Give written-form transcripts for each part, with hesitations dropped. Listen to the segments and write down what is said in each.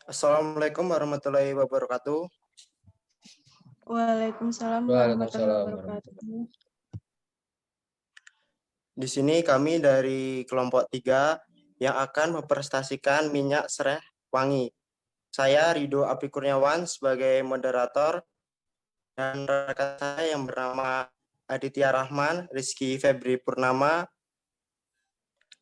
Assalamualaikum warahmatullahi wabarakatuh. Waalaikumsalam warahmatullahi Waalaikumsalam wabarakatuh. Di sini kami dari kelompok 3 yang akan mempresentasikan minyak sereh wangi. Saya Rido Api Kurniawan sebagai moderator dan rekan saya yang bernama Aditya Rahman, Rizky Febri Purnama,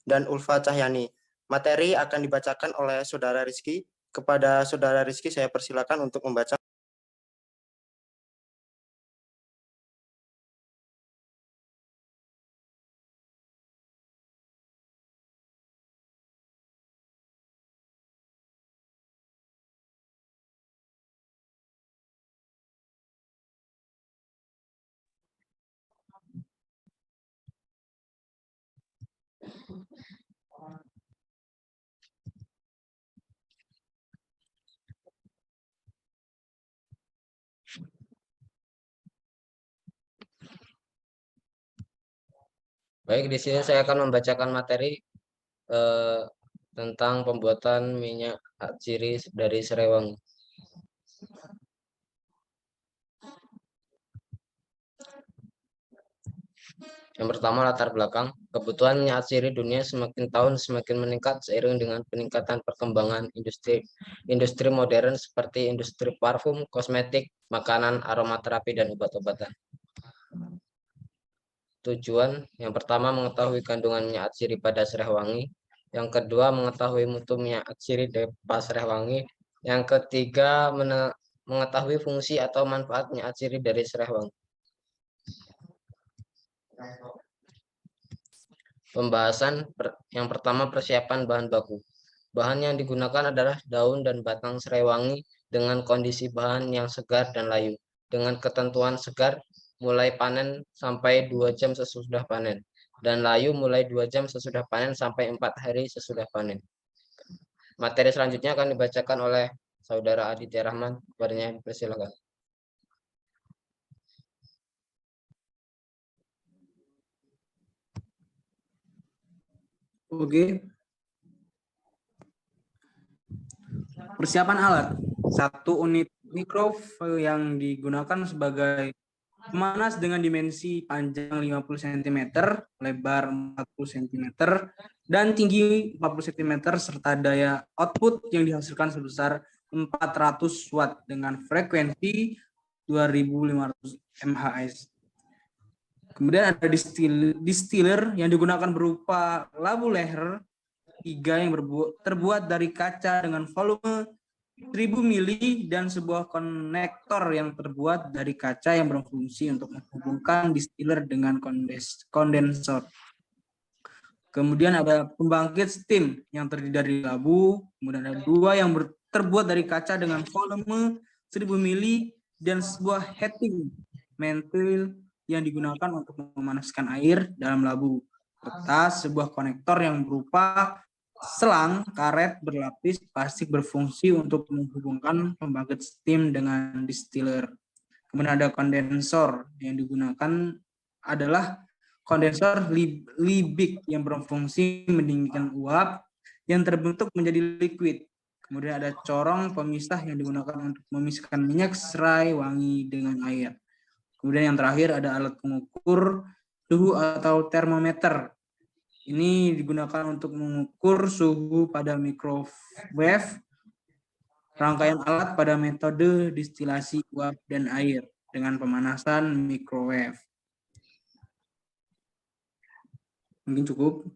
dan Ulfa Cahyani. Materi akan dibacakan oleh Saudara Rizky. Kepada Saudara Rizky saya persilakan untuk membaca. Baik, di sini saya akan membacakan materi tentang pembuatan minyak ciri dari serai wangi. Yang pertama, latar belakang. Kebutuhan minyak ciri dunia semakin tahun semakin meningkat seiring dengan peningkatan perkembangan industri modern seperti industri parfum, kosmetik, makanan, aromaterapi, dan obat-obatan. Tujuan yang pertama mengetahui kandungan minyak atsiri pada serai wangi, yang kedua mengetahui mutu minyak atsiri pada serai wangi, yang ketiga mengetahui fungsi atau manfaat minyak atsiri dari serai wangi. Pembahasan yang pertama, persiapan bahan baku. Bahan yang digunakan adalah daun dan batang serai wangi dengan kondisi bahan yang segar dan layu, dengan ketentuan segar mulai panen sampai 2 jam sesudah panen, dan layu mulai 2 jam sesudah panen sampai 4 hari sesudah panen. Materi selanjutnya akan dibacakan oleh Saudara Aditya Rahman. Kepadanya persilakan. Oke. Persiapan alat. 1 unit mikrowave yang digunakan sebagai pemanas dengan dimensi panjang 50 cm, lebar 40 cm, dan tinggi 40 cm, serta daya output yang dihasilkan sebesar 400 watt dengan frekuensi 2500 MHz. Kemudian ada distiller yang digunakan berupa labu leher 3 yang terbuat dari kaca dengan volume 1000 mili dan sebuah konektor yang terbuat dari kaca yang berfungsi untuk menghubungkan distiller dengan kondensor. Kemudian ada pembangkit steam yang terdiri dari labu, kemudian ada 2 yang terbuat dari kaca dengan volume 1000 mili dan sebuah heating mantle yang digunakan untuk memanaskan air dalam labu, serta sebuah konektor yang berupa selang karet berlapis plastik berfungsi untuk menghubungkan pembangkit steam dengan distiller. Kemudian ada kondensor yang digunakan adalah kondensor Liebig yang berfungsi mendinginkan uap yang terbentuk menjadi liquid. Kemudian ada corong pemisah yang digunakan untuk memisahkan minyak serai wangi dengan air. Kemudian yang terakhir ada alat pengukur suhu atau termometer. Ini digunakan untuk mengukur suhu pada microwave, rangkaian alat pada metode distilasi uap dan air dengan pemanasan microwave. Mungkin cukup.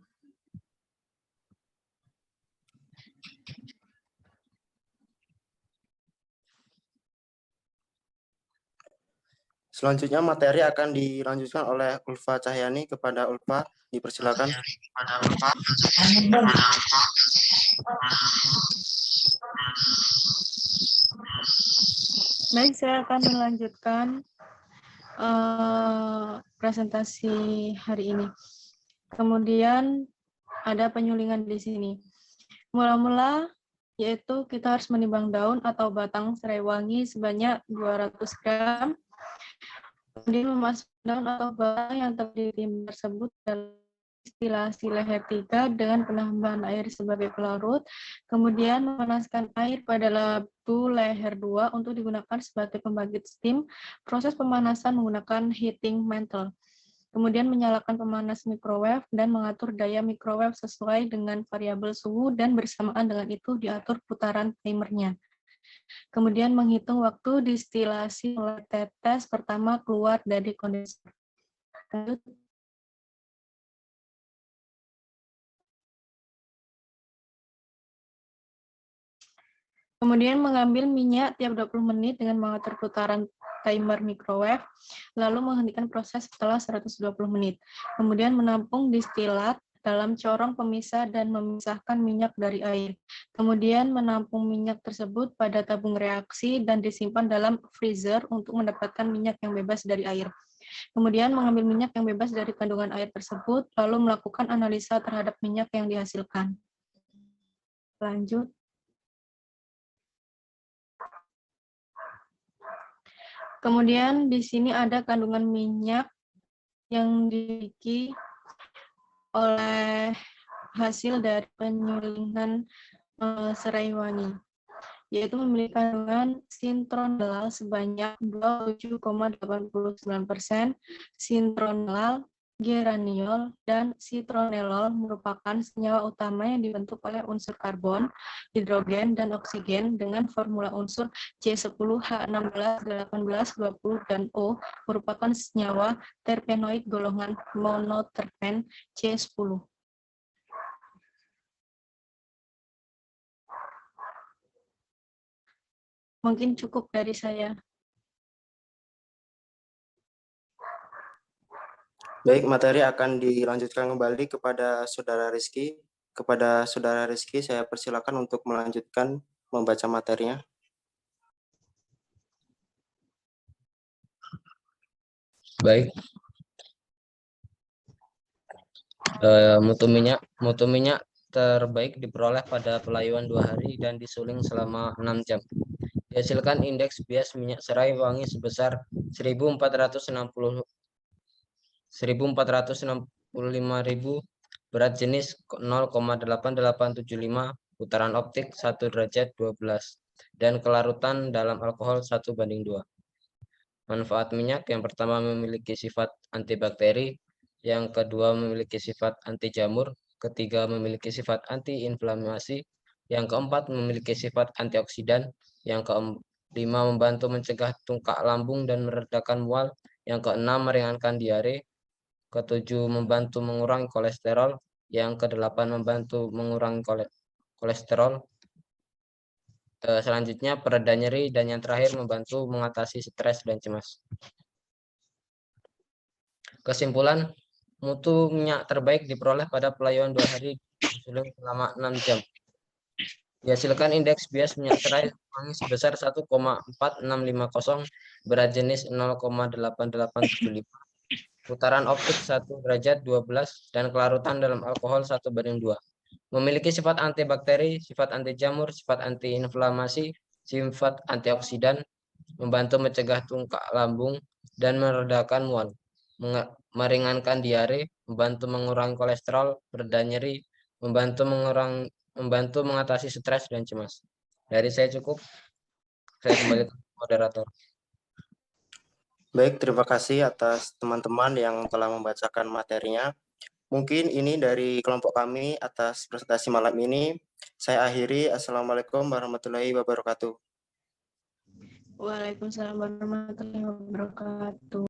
Selanjutnya materi akan dilanjutkan oleh Ulfa Cahyani. Kepada Ulfa dipersilakan. Baik, saya akan melanjutkan presentasi hari ini. Kemudian ada penyulingan di sini. Mula-mula yaitu kita harus menimbang daun atau batang serai wangi sebanyak 200 gram. Kemudian memasukkan daun atau batang yang telah ditimbang tersebut dalam distilasi leher 3 dengan penambahan air sebagai pelarut, kemudian memanaskan air pada labu leher 2 untuk digunakan sebagai pembangkit steam. Proses pemanasan menggunakan heating mantle. Kemudian menyalakan pemanas microwave dan mengatur daya microwave sesuai dengan variabel suhu dan bersamaan dengan itu diatur putaran timernya. Kemudian menghitung waktu distilasi mulai tetes pertama keluar dari kondensor. Lanjut. Kemudian mengambil minyak tiap 20 menit dengan mengatur putaran timer microwave, lalu menghentikan proses setelah 120 menit. Kemudian menampung distilat dalam corong pemisah dan memisahkan minyak dari air. Kemudian menampung minyak tersebut pada tabung reaksi dan disimpan dalam freezer untuk mendapatkan minyak yang bebas dari air. Kemudian mengambil minyak yang bebas dari kandungan air tersebut, lalu melakukan analisa terhadap minyak yang dihasilkan. Lanjut. Kemudian di sini ada kandungan minyak yang dimiliki oleh hasil dari penyulingan serai wangi, yaitu memiliki kandungan sintronelal sebanyak 27,89%, sintronelal, geraniol, dan citronelol merupakan senyawa utama yang dibentuk oleh unsur karbon, hidrogen, dan oksigen dengan formula unsur C10H16, 18, 20, dan O merupakan senyawa terpenoid golongan monoterpen C10. Mungkin cukup dari saya. Baik, materi akan dilanjutkan kembali kepada Saudara Rizky. Kepada Saudara Rizky, saya persilakan untuk melanjutkan membaca materinya. Baik. Mutu minyak terbaik diperoleh pada pelayuan 2 hari dan disuling selama 6 jam. Dihasilkan indeks bias minyak serai wangi sebesar 1465.000, berat jenis 0,8875, putaran optik 1 derajat 12, dan kelarutan dalam alkohol 1:2. Manfaat minyak yang pertama memiliki sifat antibakteri, yang kedua memiliki sifat anti jamur, ketiga memiliki sifat anti-inflamasi, yang keempat memiliki sifat antioksidan, yang kelima membantu mencegah tungkak lambung dan meredakan mual, yang keenam meringankan diare, ketujuh membantu mengurangi kolesterol, yang kedelapan membantu mengurangi kolesterol. Selanjutnya pereda nyeri, dan yang terakhir membantu mengatasi stres dan cemas. Kesimpulan, mutu minyak terbaik diperoleh pada pelayuan 2 hari disuling selama 6 jam. Dihasilkan indeks bias minyak serai wangi sebesar 1,4650, berat jenis 0,8875, putaran optik 1 derajat 12, dan kelarutan dalam alkohol 1:2. Memiliki sifat antibakteri, sifat anti jamur, sifat antiinflamasi, sifat antioksidan, membantu mencegah tungkak lambung dan meredakan mual, meringankan diare, membantu mengurangi kolesterol, pereda nyeri, membantu mengatasi stres dan cemas. Dari saya cukup. Saya kembali ke moderator. Baik, terima kasih atas teman-teman yang telah membacakan materinya. Mungkin ini dari kelompok kami atas presentasi malam ini. Saya akhiri. Assalamualaikum warahmatullahi wabarakatuh. Waalaikumsalam warahmatullahi wabarakatuh.